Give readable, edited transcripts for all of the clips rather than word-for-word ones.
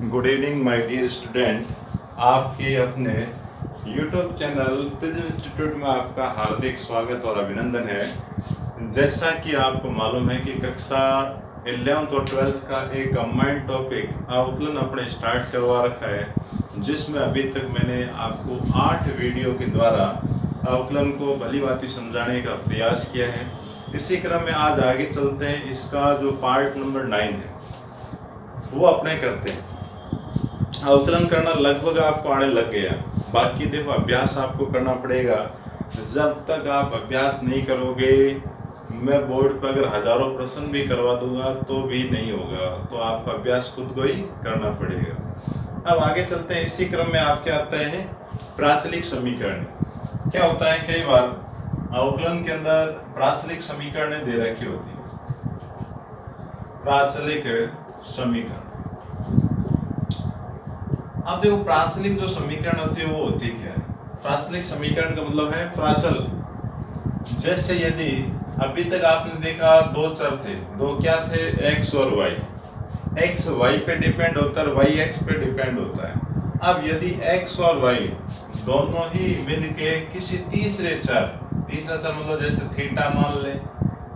Good evening my dear student. आपके अपने YouTube channel prism institute में आपका हार्दिक स्वागत और अभिनंदन है। जैसा कि आपको मालूम है कि कक्षा 11th और 12th का एक कंबाइंड टॉपिक आउटलाइन अपने स्टार्ट करवा रखा है, जिसमें अभी तक मैंने आपको 8 वीडियो के द्वारा आउटलाइन को भली भांति समझाने का प्रयास किया है। इसी क्रम में आज आगे चलते हैं। इसका जो पार्ट नंबर 9 है वो अपने करते हैं। आउटलाइन करना लगभग आपको आने लग गया, बाकी देखो अभ्यास आपको करना पड़ेगा। जब तक आप अभ्यास नहीं करोगे, मैं बोर्ड पर अगर हजारों प्रश्न भी करवा दूंगा तो भी नहीं होगा, तो आपका अभ्यास खुद को ही करना पड़ेगा। अब आगे चलते हैं। इसी क्रम में आपके आते हैं प्राचलिक समीकरण। क्या होता है, कई बार आउटलाइन के अंदर प्राचलिक समीकरण दे रखी होती है। प्राचलिक समीकरण, अब देखो प्राचलिक जो समीकरण होती है वो होती क्या है। प्राचलिक समीकरण का मतलब है प्राचल। जैसे यदि अभी तक आपने देखा दो चर थे, दो क्या थे, x और y। x y पे डिपेंड होता है, y x पे डिपेंड होता है। अब यदि x और y दोनों ही मिलके किसी तीसरे चर, तीसरा चर मतलब जैसे थीटा मान ले,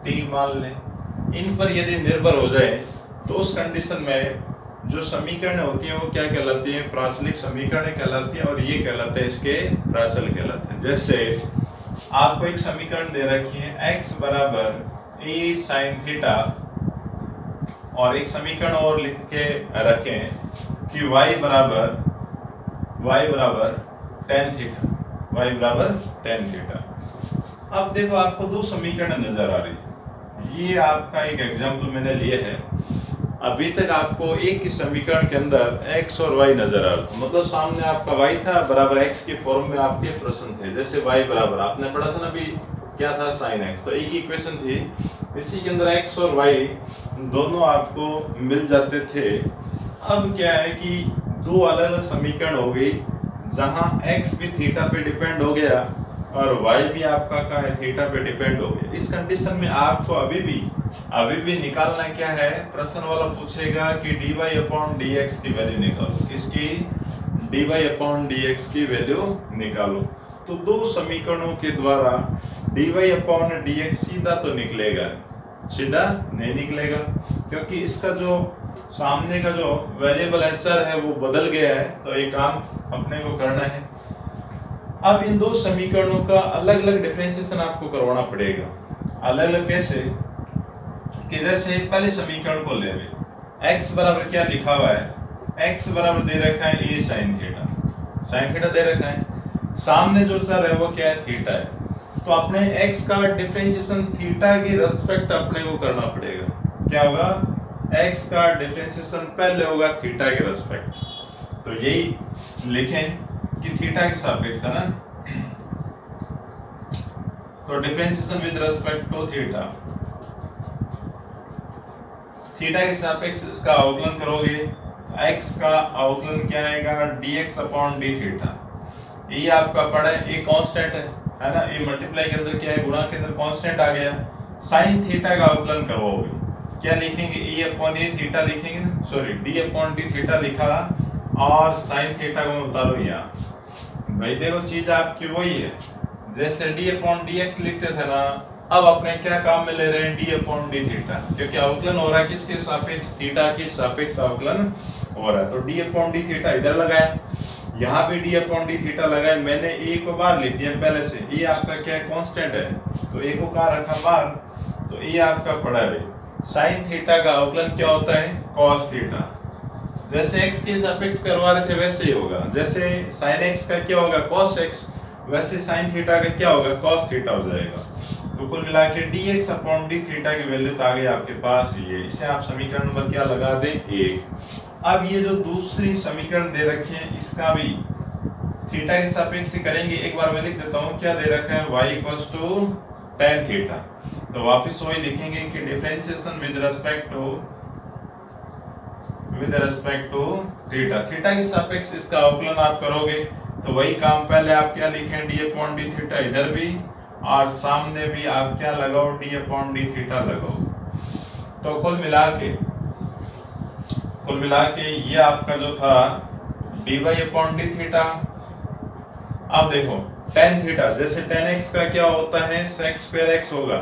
t मान ले, इन पर यदि निर्भर हो जाए तो उस कंडीशन में जो समीकरण होती है वो क्या कहलाती है, प्राचलिक समीकरण कहलाती है, और ये कहलाते हैं इसके प्राचल कहलाते हैं। जैसे आपको एक समीकरण दे रखी है x बराबर a sin थीटा, और एक समीकरण और लिख के रखें कि y बराबर tan थीटा, y बराबर tan थीटा। अब देखो आपको दो समीकरण नजर आ रही है। ये आपका एक एग्जाम्पल मैंने लिया है। अभी तक आपको एक ही समीकरण के अंदर x और y नजर आ रहा, मतलब सामने आपका y था बराबर x के फॉर्म में आपके प्रश्न थे। जैसे y बराबर आपने पढ़ा था ना अभी, क्या था, sin x, तो एक ही इक्वेशन थी। इसी के अंदर x और y दोनों आपको मिल जाते थे। अब क्या है कि दो अलग अलग समीकरण हो गई, जहां x भी थीटा पे डिपेंड हो गया और y भी आपका क्या है, थीटा पे डिपेंड हो गया। इस कंडीशन में आपको अभी भी निकालना क्या है, प्रश्न वाला पूछेगा कि dy अपॉन dx की वैल्यू निकालो। किसकी, dy अपॉन dx की वैल्यू निकालो। तो दो समीकरणों के द्वारा dy अपॉन dx सीधा तो निकलेगा, सीधा नहीं निकलेगा, क्योंकि इसका जो सामने का जो वेरिएबल है, चर है, वो बदल गया है। तो ये काम अपने को करना है। अब इन दो समीकरणों का अलग अलग डिफरेंशिएशन आपको करवाना पड़ेगा। अलग अलग कैसे, कि जैसे पहले समीकरण को ले, x बराबर क्या लिखा हुआ है, x बराबर दे रखा है a sin थीटा दे रखा है। सामने जो चर है वो क्या है, थीटा है। तो अपने x का डिफरेंशिएशन थीटा की रेस्पेक्ट अपने को करना पड़ेगा। क्या होगा, x का डिफरेंशिएशन पहले होगा थीटा के रेस्पेक्ट। तो यही लिखें कि थीटा के सापेक्ष है ना, तो differentiation with respect to theta के सापेक्ष इसका अवकलन करोगे। x का अवकलन क्या आएगा, dx अपॉन d थीटा। ये आपका पढ़ा है, ये कांस्टेंट है ना, ये मल्टीप्लाई के अंदर क्या है, गुणा के अंदर कांस्टेंट आ गया। sin थीटा का अवकलन करवाओगे, क्या लिखेंगे, e अपॉन a थीटा लिखेंगे ना, sorry d upon d theta लिखा, और sin थीटा को उतारो यहाँ। भाई देखो चीज आपकी वही है, जैसे d अपॉन dx लिखते थे ना, अब अपने क्या काम में ले रहे हैं, d अपॉन d थीटा, क्योंकि अवकलन हो रहा है किसके सापेक्ष, थीटा के सापेक्ष अवकलन हो रहा है। तो d अपॉन d थीटा इधर लगाया, यहाँ पे d अपॉन d थीटा लगाया। मैंने a को बाहर लिख दिया पहले से, ये आपका क्या है, कांस्टेंट है, तो a को कहाँ रखा, बाहर, तो ये आपका पड़ा है। sin थीटा का अवकलन क्या होता है, cos थीटा। जैसे x के सापेक्ष करवा रहे थे वैसे ही होगा, जैसे sin x का क्या होगा, cos x, वैसे sin थीटा का क्या होगा, cos थीटा हो जाएगा। तो कुल मिला के dx अपॉन d थीटा की वैल्यू तो आ गई आपके पास ये। इसे आप समीकरण नंबर क्या लगा दें, 1। अब ये जो दूसरी समीकरण दे रखी है, इसका भी थीटा के सापेक्ष से करेंगे। एक बार मैं लिख देता हूँ, क्या दे रखा है, y equals to tan theta. तो वापस वही लिखेंगे कि differentiation with respect to theta, theta के सापेक्ष इसका अवकलन आप करोगे। तो वही काम पहले आप क्या लिखें, d अपॉन d थीटा इधर भी, और सामने भी आप क्या लगाओ, d अपॉन d थीटा लगाओ। तो कुल मिला के कुल मिला के ये आपका जो था dy अपॉन डी थीटा। अब देखो tan थीटा, जैसे tan x का क्या होता है sec स्क्वायर x होगा,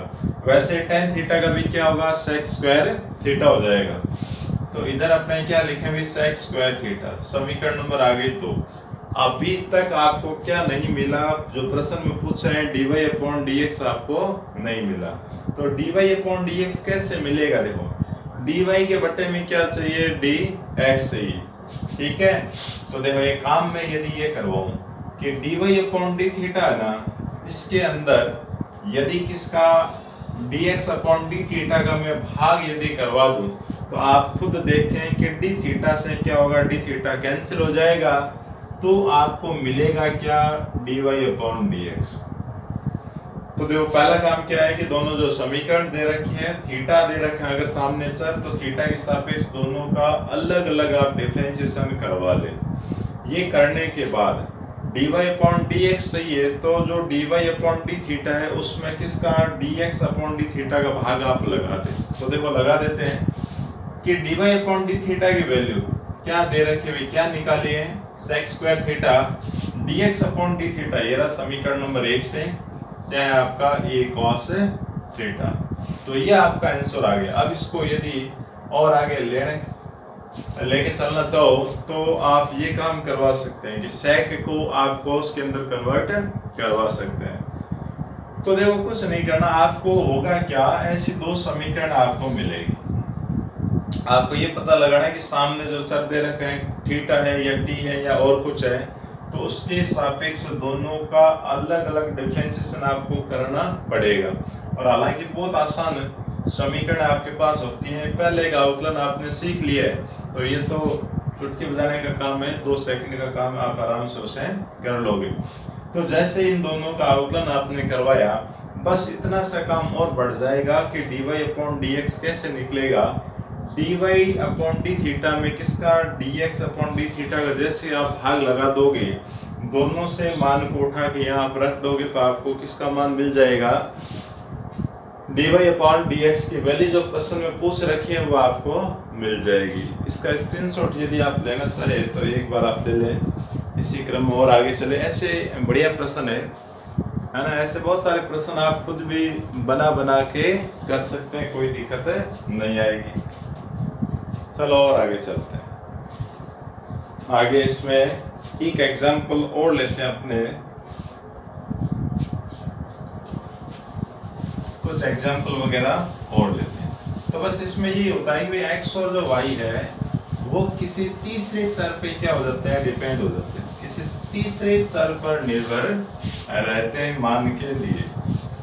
वैसे tan थीटा का भी क्या होगा sec स्क्वायर थीटा हो जाएगा। तो इधर अपने क्या लिखेंगे sec स्क्वायर थीटा। समीकरण नंबर आ गई। तो अभी तक आपको क्या नहीं मिला, जो प्रश्न में पूछा है dy अपॉन dx आपको नहीं मिला। तो dy अपॉन dx कैसे मिलेगा? देखो dy के बटे में क्या चाहिए, dx चाहिए, ठीक है। तो देखो एक काम में यदि ये करवाऊं कि dy अपॉन डी थीटा है ना, इसके अंदर यदि किसका dx अपॉन डी थीटा का मैं भाग यदि करवा दूं तो आप खुद देखें कि डी थीटा से क्या होगा, डी थीटा कैंसिल हो जाएगा, तो आपको मिलेगा क्या, dy अपॉन dx। तो देखो पहला काम क्या है कि दोनों जो समीकरण दे रखे हैं, थीटा दे रखे हैं अगर सामने सर, तो थीटा के सापेक्ष दोनों का अलग अलग आप डिफरेंशिएशन करवा लें। ये करने के बाद dy अपॉन dx सही है, तो जो dy अपॉन डी थीटा है उसमें किसका dx अपॉन डी थीटा का भाग आप लगा दें। तो देखो लगा देते हैं कि dy अपॉन डी थीटा की वैल्यू क्या दे रखे हुए, क्या निकाली है, sec square theta dx upon D theta. ये रहा समीकरण नंबर 1 से, चाहे आपका a cos थीटा। तो ये आपका आंसर आ गया। अब इसको यदि और आगे लेके चलना चाहो तो आप ये काम करवा सकते हैं कि sec को आप cos के अंदर कन्वर्ट करवा सकते हैं। तो देखो कुछ नहीं करना, आपको होगा क्या, ऐसी दो समीकरण आपको मिलेगी। आपको ये पता लगाना है कि सामने जो चर दे रखे हैं थीटा है या t है या और कुछ है, तो उसके सापेक्ष दोनों का अलग अलग डिफरेंशिएशन आपको करना पड़ेगा। और हालांकि बहुत आसान समीकरण आपके पास होती है, पहले का अवकलन आपने सीख लिया है, तो ये तो चुटकी बजाने का काम है, 2 सेकंड का काम है, आप आराम से उसे कर लोगे। तो जैसे इन दोनों का अवकलन आपने करवाया, बस इतना सा काम और बढ़ जाएगा कि dy अपॉन dx कैसे निकलेगा। dy अपॉन डी थीटा में किसका dx अपॉन डी थीटा का जैसे आप भाग लगा दोगे, दोनों से मान को उठा के यहाँ आप रख दोगे, तो आपको किसका मान मिल जाएगा, dy अपॉन dx की वैल्यू जो प्रश्न में पूछ रखी है वो आपको मिल जाएगी। इसका स्क्रीनशॉट यदि आप लेना चाहे तो एक बार आप ले लें, इसी क्रम में और आगे चले। ऐसे बढ़िया प्रश्न है ना, ऐसे बहुत सारे प्रश्न आप खुद भी बना बना के कर सकते हैं, कोई दिक्कत नहीं आएगी। चलो और आगे चलते हैं। आगे इसमें एक एग्जाम्पल और लेते हैं, अपने कुछ एग्जाम्पल वगैरह और लेते हैं। तो बस इसमें ये होता है कि x और जो y है वो किसी तीसरे चर पे क्या हो जाते हैं, डिपेंड हो जाते हैं, किसी तीसरे चर पर निर्भर रहते हैं मान के लिए।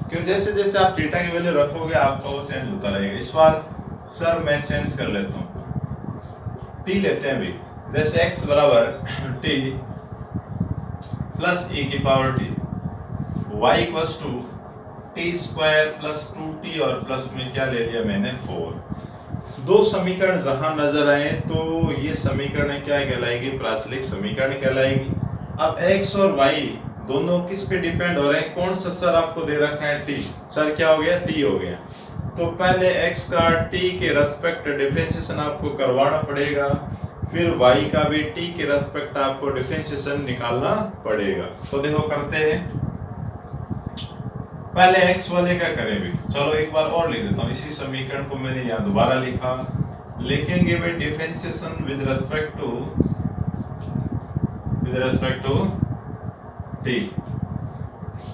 क्यों, जैसे जैसे आप थीटा की वैल्यू रखोगे आपका वो चेंज होता रहेगा। इस बार सर मैं चेंज कर लेता हूँ, t लेते हैं भी, जैसे x बराबर t प्लस e की power t, y equals to t square plus 2t और प्लस में क्या ले लिया मैंने 4। दो समीकरण जहां नजर आए तो ये समीकरण क्या कहलाएगी, प्राचलिक समीकरण कहलाएगी। अब x और y दोनों किस पे डिपेंड हो रहे हैं, कौन सा चर आपको दे रखा है, t। चर क्या हो गया, t हो गया। तो पहले x का t के रेस्पेक्ट डिफरेंशिएशन आपको करवाना पड़ेगा, फिर y का भी t के रेस्पेक्ट आपको डिफरेंशिएशन निकालना पड़ेगा। तो देखो करते हैं, पहले x वाले का करें भी। चलो एक बार और लिख देता हूँ, इसी समीकरण को मैंने यहाँ दोबारा लिखा, लिखेंगे भाई differentiation with respect to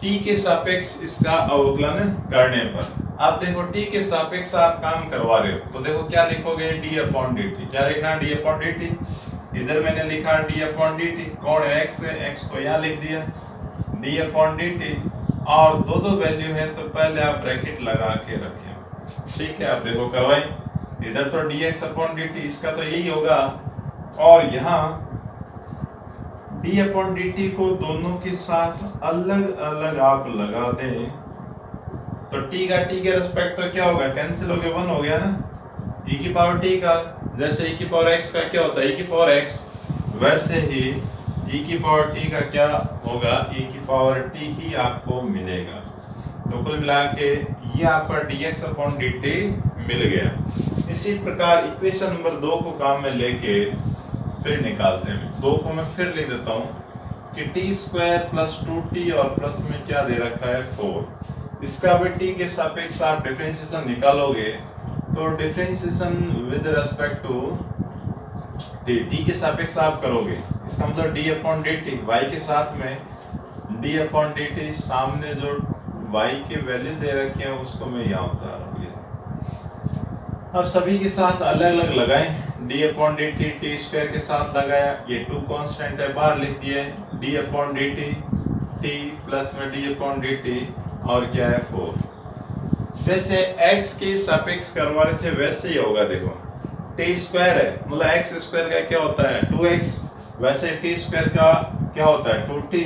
t के सापेक्ष इसका अवकलन करने पर। अब देखो t के सापेक्ष आप काम करवा रहे हो, तो देखो क्या लिखोगे, d अपॉन डी टी। क्या लिखना, d अपॉन डी टी। इधर मैंने लिखा d अपॉन डी टी, कौन है, x है, x को यहाँ लिख दिया d अपॉन डी टी। और दो दो वैल्यू है तो पहले आप ब्रैकेट लगा के रखें, ठीक है। आप देखो करवाई, इधर तो dx अपॉन dt, इसका तो यही होगा, और यहाँ d अपॉन dt को दोनों के साथ अलग अलग आप लगा दें, तो t का t के रेस्पेक्ट तो क्या होगा, कैंसिल हो गया, 1 हो गया ना। e की पावर t का, जैसे e की पावर x का क्या होता है, e की पावर x, वैसे ही e की पावर t का क्या होगा, e की पावर t ही आपको मिलेगा। तो कुल मिला के ये आपका dx अपॉन dt मिल गया। इसी प्रकार इक्वेशन नंबर 2 को काम में लेके फिर निकालते हैं। 2 को मैं फिर लिख देता हूँ कि टी स्क्वायर प्लस 2t और प्लस में क्या दे रखा है 4। इसका भी t के सापेक्ष आप डिफरेंशिएशन निकालोगे तो differentiation with respect to t के सापेक्ष आप करोगे, इसका मतलब d upon d t, y के साथ में डी अपॉन डी टी, सामने जो वाई की वैल्यू दे रखी है उसको मैं यहाँ उतार रहा हूँ। अब सभी के साथ अलग अलग लगाएं, D upon d T T square के साथ लगाया, ये 2 कांस्टेंट है बाहर लिख दिए, D upon d T T plus में डी अपॉन डी टी और क्या है 4। जैसे x के सापेक्ष करवा रहे थे वैसे ही होगा। देखो टी स्क्वायर है मतलब एक्स स्क्वायर का क्या होता है 2x, वैसे टी स्क्वायर का क्या होता है 2t,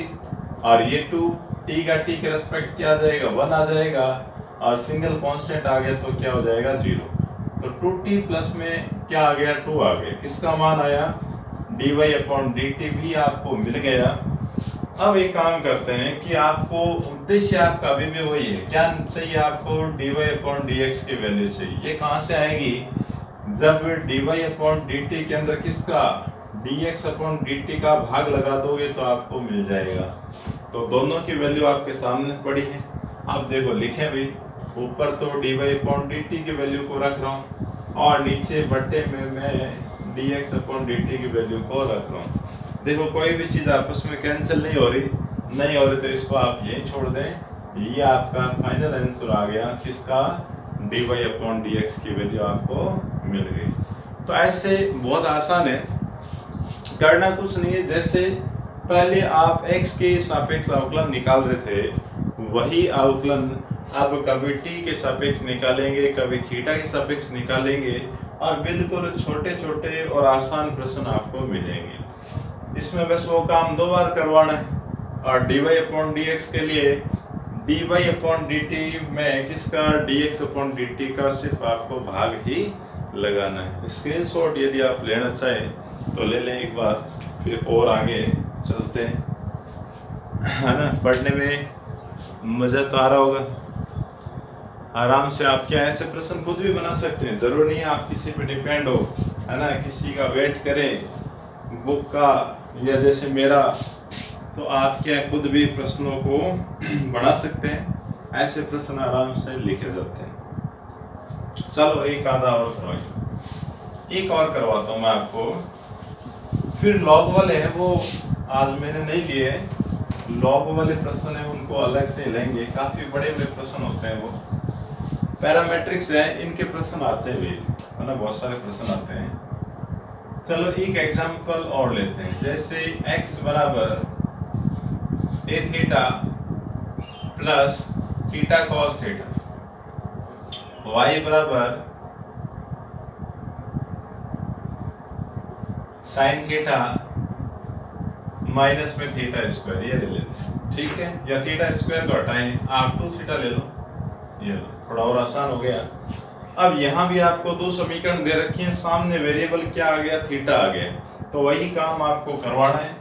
और ये 2 t का t के रेस्पेक्ट क्या आ जाएगा 1 आ जाएगा, और सिंगल कांस्टेंट आ गया तो क्या हो जाएगा 0। तो 2t प्लस में क्या आ गया 2 आ गया, किसका मान आया dy अपॉन dt भी आपको मिल गया। अब एक काम करते हैं कि आपको उद्देश्य आपका अभी भी वही है, क्या चाहिए आपको dy अपॉन dx की वैल्यू चाहिए। ये कहाँ से आएगी, जब dy अपॉन dt के अंदर किसका dx अपॉन dt का भाग लगा दोगे तो आपको मिल जाएगा। तो दोनों की वैल्यू आपके सामने पड़ी है। आप देखो लिखें भी, ऊपर तो dy अपॉन dt की वैल्यू को रख रहा हूँ और नीचे बट्टे में मैं dx अपॉन dt की वैल्यू को रख रहा हूँ। देखो कोई भी चीज़ आपस में कैंसिल नहीं हो रही तो इसको आप यही छोड़ दें। ये आपका फाइनल आंसर आ गया किसका dy अपॉन dx की वैल्यू आपको मिल गई। तो ऐसे बहुत आसान है, करना कुछ नहीं है। जैसे पहले आप x के सापेक्ष अवकलन निकाल रहे थे वही अवकलन अब कभी t के सापेक्ष निकालेंगे, कभी थीटा के सापेक्ष निकालेंगे, और बिल्कुल छोटे छोटे और आसान प्रश्न आपको मिलेंगे। इसमें बस वो काम 2 बार करवाना है। और dy अपॉन dx के लिए dy अपॉन dt में किसका dx अपॉन dt का सिर्फ आपको भाग ही लगाना है। स्क्रीनशॉट यदि आप लेना चाहें तो ले लें एक बार, फिर और आगे चलते हैं, है ना। पढ़ने में मज़ा तो आ रहा होगा, आराम से आप क्या ऐसे प्रश्न खुद भी बना सकते हैं। ज़रूर नहीं आप किसी पे डिपेंड हो, है ना, किसी का वेट करें बुक का या जैसे मेरा, तो आप क्या खुद भी प्रश्नों को बना सकते हैं। ऐसे प्रश्न आराम से लिखे जाते हैं। चलो एक आधा और करवाइए, एक और करवाता हूँ मैं आपको। फिर लॉग वाले हैं वो आज मैंने नहीं लिए, लॉग वाले प्रश्न हैं उनको अलग से लेंगे। काफ़ी बड़े बड़े प्रश्न होते हैं, वो पैरामेट्रिक्स है, इनके प्रश्न आते भी है ना, बहुत सारे प्रश्न आते हैं। चलो एक एग्जाम्पल और लेते हैं। जैसे x बराबर a theta plus theta cos theta, y बराबर साइन थीटा माइनस में थीटा स्क्वायर, ये ले लेते हैं, ठीक है। या थीटा स्क्वायर को हटाएं, आप 2 थीटा ले लो, ये लो, थोड़ा और आसान हो गया। अब यहाँ भी आपको 2 समीकरण दे रखी हैं, सामने वेरिएबल क्या आ गया थीटा आ गया, तो वही काम आपको करवाना है।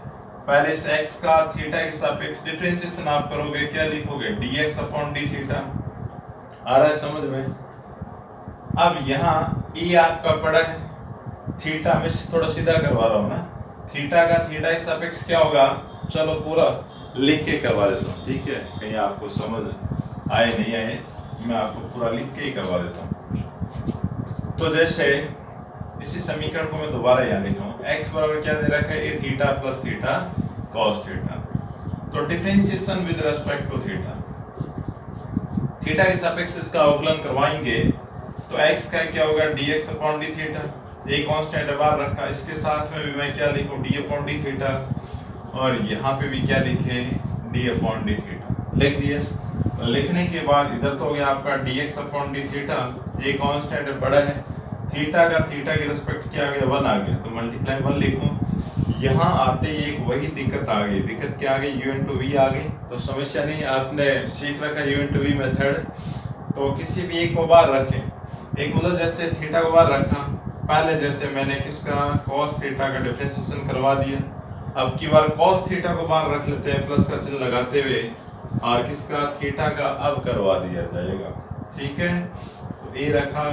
पहले इस x का थीटा के सापेक्ष डिफरेंशिएशन आप करोगे, क्या लिखोगे dx अपॉन डी थीटा, आ रहा है समझ में। अब यहाँ e आपका पड़ा है, थीटा में थोड़ा सीधा करवा रहा हूँ ना, थीटा का थीटा के सापेक्ष क्या होगा, चलो पूरा लिख के करवा देता हूँ, ठीक है, कहीं आपको समझ आए नहीं आए, मैं आपको पूरा लिख के ही करवा देता हूँ। तो जैसे इसी समीकरण को मैं दोबारा यहाँ लिख रहा हूँ, x बराबर क्या दे रखा है a theta plus theta cos theta, तो differentiation with respect to theta, theta के सापेक्ष इसका अवकलन करवाएंगे तो x का क्या होगा dx अपॉन डी थीटा, एक कांस्टेंट बाहर रखा, इसके साथ में भी मैं क्या लिखूँ d अपॉन डी थीटा, और यहाँ पे भी क्या लिखे d अपॉन डी थीटा लिख दिया। लिखने के बाद इधर तो हो गया आपका dx अपॉन डी थीटा, एक कांस्टेंट बड़ा है, थीटा का थीटा के रिस्पेक्ट क्या आ गया 1 आ गया, तो मल्टीप्लाई 1 लिखूं। यहाँ आते ही एक वही दिक्कत आ गई, दिक्कत क्या आ गई u इंटू वी आ गई, तो समस्या नहीं, आपने सीख रखा u इंटू वी मेथड, तो किसी भी एक को बाहर रखें, एक मतलब जैसे थीटा को बाहर रखा, पहले जैसे मैंने किसका cos थीटा का डिफरेंशिएशन करवा दिया, अब की बार cos थीटा को बाहर रख लेते हैं प्लस का चिन्ह लगाते हुए, और किसका थीटा का अब करवा दिया जाएगा, ठीक है। तो ए रखा,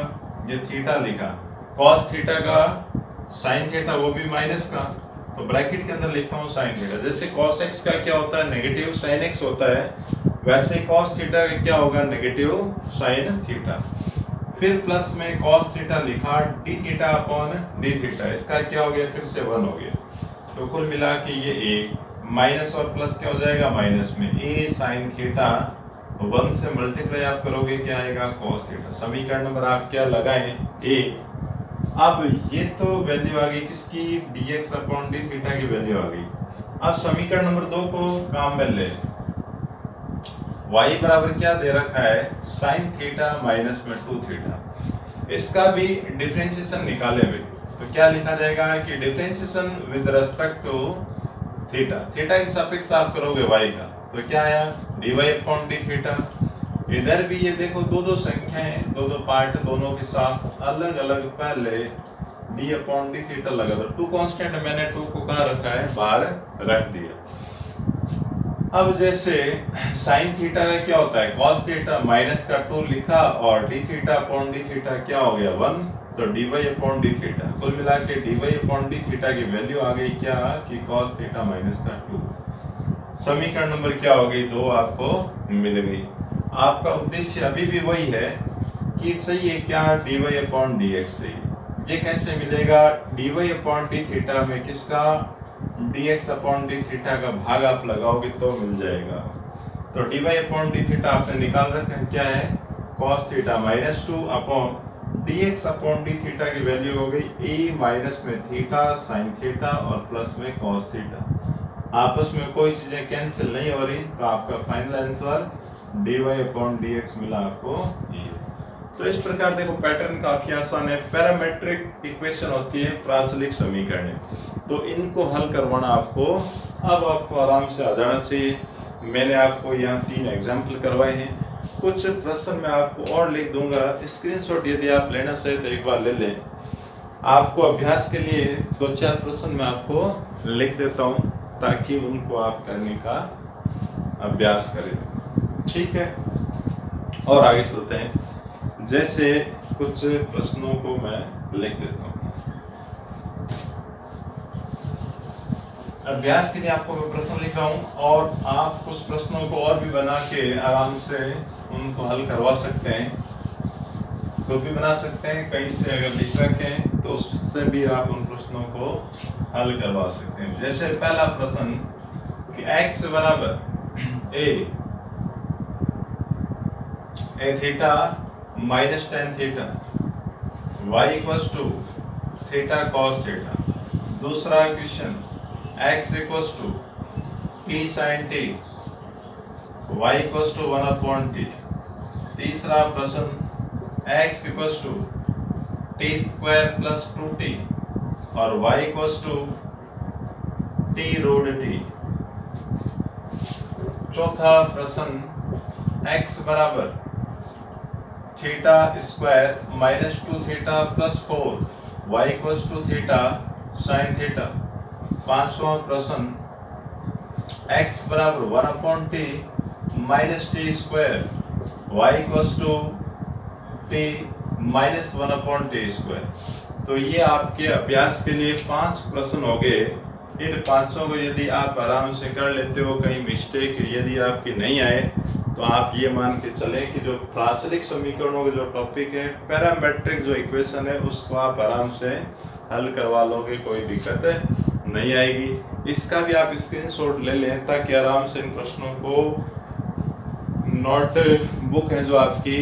ये थीटा लिखा, कॉस थीटा का साइन थीटा वो भी माइनस का, तो ब्रैकेट के अंदर लिखता हूँ साइन थीटा। जैसे कॉस एक्स का क्या होता है नेगेटिव साइन एक्स होता है, वैसे कॉस थीटा का क्या होगा नेगेटिव साइन थीटा। फिर प्लस में कॉस थीटा लिखा D theta upon D theta, इसका क्या हो गया फिर से 1 हो गया। तो कुल मिला के ये ए माइनस और प्लस क्या हो जाएगा माइनस में, ए साइन थीटा 1 से मल्टीप्लाई आप करोगे क्या आएगा कॉस थीटा। समीकरण नंबर आप क्या लगाएं ए। अब ये तो वैल्यू आ गई किसकी, dx अपॉन डी थीटा की वैल्यू आ गई। अब समीकरण नंबर 2 को काम में ले, y बराबर क्या दे रखा है साइन थीटा माइनस में 2 थीटा, इसका भी डिफरेंशिएशन निकाले भाई। तो क्या लिखा जाएगा कि differentiation with respect to theta, theta के सापेक्ष आप करोगे y का, तो क्या आया dy अपॉन डी थीटा। इधर भी ये देखो दो संख्याएं, दो पार्ट, दोनों के साथ अलग अलग पहले d अपॉन डी थीटा लगा दो। 2 कांस्टेंट मैंने 2 को कहाँ रखा है बाहर रख दिया। अब जैसे साइन थीटा का क्या होता है कॉस थीटा माइनस का 2 लिखा और D theta upon D theta क्या हो गया 1, तो dy अपॉन डी थीटा, कुल मिला के dy अपॉन डी थीटा की वैल्यू आ गई क्या कि कॉस थीटा माइनस का 2। समीकरण नंबर क्या हो गई 2 आपको मिल गई। आपका उद्देश्य अभी भी वही है कि चाहिए क्या dy अपॉन dx चाहिए। ये कैसे मिलेगा, dy अपॉन डी थीटा में किसका dx अपॉन डी थीटा का भाग आप लगाओगे तो मिल जाएगा। तो dy अपॉन डी थीटा आपने निकाल रखा है क्या है cos theta minus 2 upon dx upon D theta की वैल्यू हो गई a माइनस में थीटा साइन थीटा और प्लस में cos थीटा। आपस में कोई चीजें कैंसिल नहीं हो रही, तो आपका final answer dy upon dx मिला आपको ये। तो इस प्रकार देखो पैटर्न काफी आसान है, पैरामेट्रिक इक्वेशन होती है प्राचलिक समीकरण, तो इनको हल करवाना आपको अब आपको आराम से आ जाना चाहिए। मैंने आपको यहाँ 3 एग्जाम्पल करवाए हैं, कुछ प्रश्न मैं आपको और लिख दूंगा, स्क्रीनशॉट यदि आप लेना चाहे तो एक बार ले लें। आपको अभ्यास के लिए 2-4 प्रश्न मैं आपको लिख देता हूँ ताकि उनको आप करने का अभ्यास करें, ठीक है। और आगे चलते हैं, जैसे कुछ प्रश्नों को मैं लिख देता हूँ। अभ्यास के लिए आपको मैं प्रश्न लिख रहा हूँ और आप कुछ प्रश्नों को और भी बना के आराम से उनको हल करवा सकते हैं, खुद भी बना सकते हैं, कहीं से अगर लिख रखें तो उससे भी आप उन प्रश्नों को हल करवा सकते हैं। जैसे पहला प्रश्न कि x बराबर a theta minus tan theta y equals to theta cos theta. दूसरा question x equals to t sin t y equals to 1 upon t। तीसरा प्रश्न x equals to t square plus 2t और y equals to t root t। चौथा प्रश्न x बराबर theta square minus 2 theta plus 4 y equals to theta sine theta. पांचवा प्रश्न x बराबर 1 upon t minus T square y equals to t minus 1 upon t square. तो ये आपके अभ्यास के लिए 5 प्रश्न हो गए। इन पांचों को यदि आप आराम से कर लेते हो, कहीं मिस्टेक यदि आपकी नहीं आए तो आप ये मान के चले कि जो प्राचलिक समीकरणों का जो टॉपिक है पैरामेट्रिक जो इक्वेशन है उसको आप आराम से हल करवा लोगे, कोई दिक्कत नहीं आएगी। इसका भी आप स्क्रीनशॉट ले लें ताकि आराम से इन प्रश्नों को नोट बुक है जो आपकी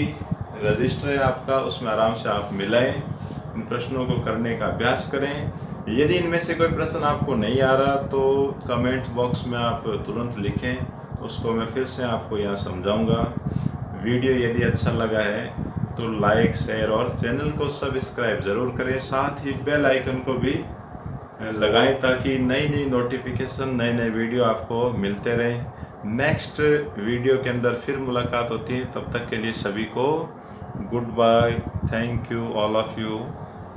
रजिस्टर है आपका उसमें आराम से आप मिलाएं, इन प्रश्नों को करने का अभ्यास करें। यदि इनमें से कोई प्रश्न आपको नहीं आ रहा तो कमेंट बॉक्स में आप तुरंत लिखें, उसको मैं फिर से आपको यहाँ समझाऊंगा। वीडियो यदि अच्छा लगा है तो लाइक शेयर और चैनल को सब्सक्राइब ज़रूर करें, साथ ही बेल आइकन को भी लगाएं ताकि नई नई नोटिफिकेशन नए नए वीडियो आपको मिलते रहें। नेक्स्ट वीडियो के अंदर फिर मुलाकात होती है, तब तक के लिए सभी को good bye, thank you all of you.